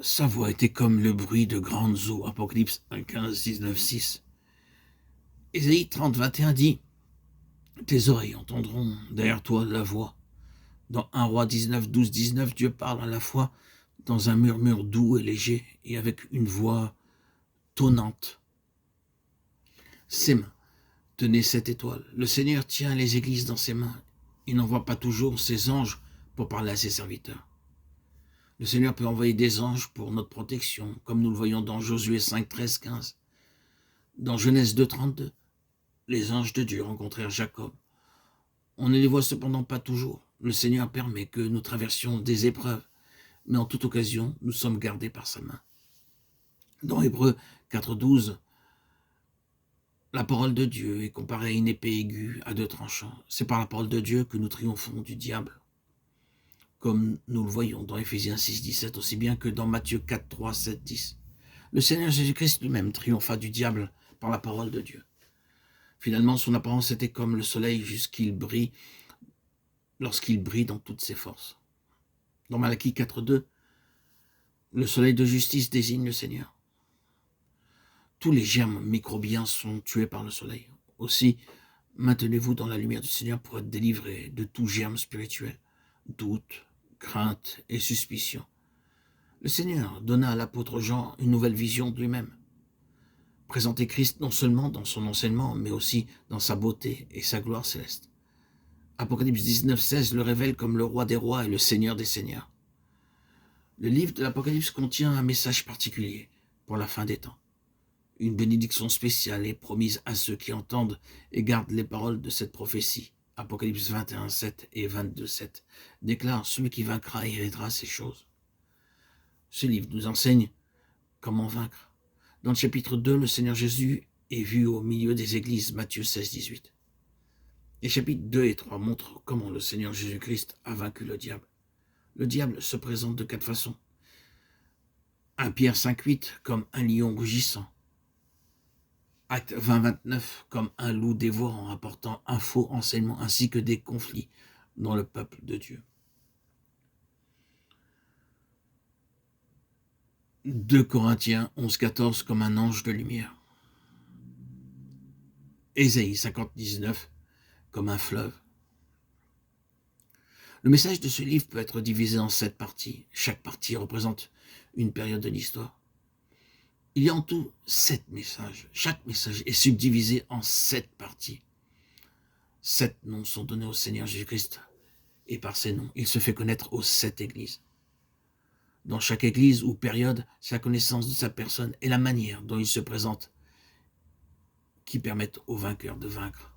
Sa voix était comme le bruit de grandes eaux. Apocalypse 1, 15, 19, 6. Ésaïe 30, 21 dit « Tes oreilles entendront derrière toi la voix. » Dans 1 Roi 19, 12, 19, Dieu parle à la fois dans un murmure doux et léger et avec une voix tonnante. Ses mains tenaient cette étoile. Le Seigneur tient les églises dans ses mains. Il n'envoie pas toujours ses anges pour parler à ses serviteurs. Le Seigneur peut envoyer des anges pour notre protection, comme nous le voyons dans Josué 5, 13, 15. Dans Genèse 2, 32, les anges de Dieu rencontrèrent Jacob. On ne les voit cependant pas toujours. Le Seigneur permet que nous traversions des épreuves, mais en toute occasion, nous sommes gardés par sa main. Dans Hébreux 4, 12, la parole de Dieu est comparée à une épée aiguë à deux tranchants. C'est par la parole de Dieu que nous triomphons du diable, comme nous le voyons dans Éphésiens 6, 17, aussi bien que dans Matthieu 4, 3, 7, 10. Le Seigneur Jésus-Christ lui-même triompha du diable par la parole de Dieu. Finalement, son apparence était comme le soleil lorsqu'il brille dans toutes ses forces. Dans Malachie 4, 2, le soleil de justice désigne le Seigneur. Tous les germes microbiens sont tués par le soleil. Aussi, maintenez-vous dans la lumière du Seigneur pour être délivré de tout germe spirituel, doute, crainte et suspicion. Le Seigneur donna à l'apôtre Jean une nouvelle vision de lui-même. Présenter Christ non seulement dans son enseignement, mais aussi dans sa beauté et sa gloire céleste. Apocalypse 19, 16 le révèle comme le roi des rois et le seigneur des seigneurs. Le livre de l'Apocalypse contient un message particulier pour la fin des temps. Une bénédiction spéciale est promise à ceux qui entendent et gardent les paroles de cette prophétie. Apocalypse 21, 7 et 22, 7 déclare « Celui qui vaincra héritera ces choses ». Ce livre nous enseigne comment vaincre. Dans le chapitre 2, le Seigneur Jésus est vu au milieu des églises, Matthieu 16, 18. Les chapitres 2 et 3 montrent comment le Seigneur Jésus-Christ a vaincu le diable. Le diable se présente de 4 façons. 1 Pierre 5, 8 comme un lion rugissant. Acte 20, 29 comme un loup dévorant apportant un faux enseignement ainsi que des conflits dans le peuple de Dieu. 2 Corinthiens 11, 14 comme un ange de lumière. Ésaïe 50, 19 comme un fleuve. Le message de ce livre peut être divisé en 7 parties. Chaque partie représente une période de l'histoire. Il y a en tout 7 messages. Chaque message est subdivisé en 7 parties. 7 noms sont donnés au Seigneur Jésus-Christ. Et par ces noms, il se fait connaître aux 7 églises. Dans chaque église ou période, c'est la connaissance de sa personne et la manière dont il se présente qui permettent aux vainqueurs de vaincre.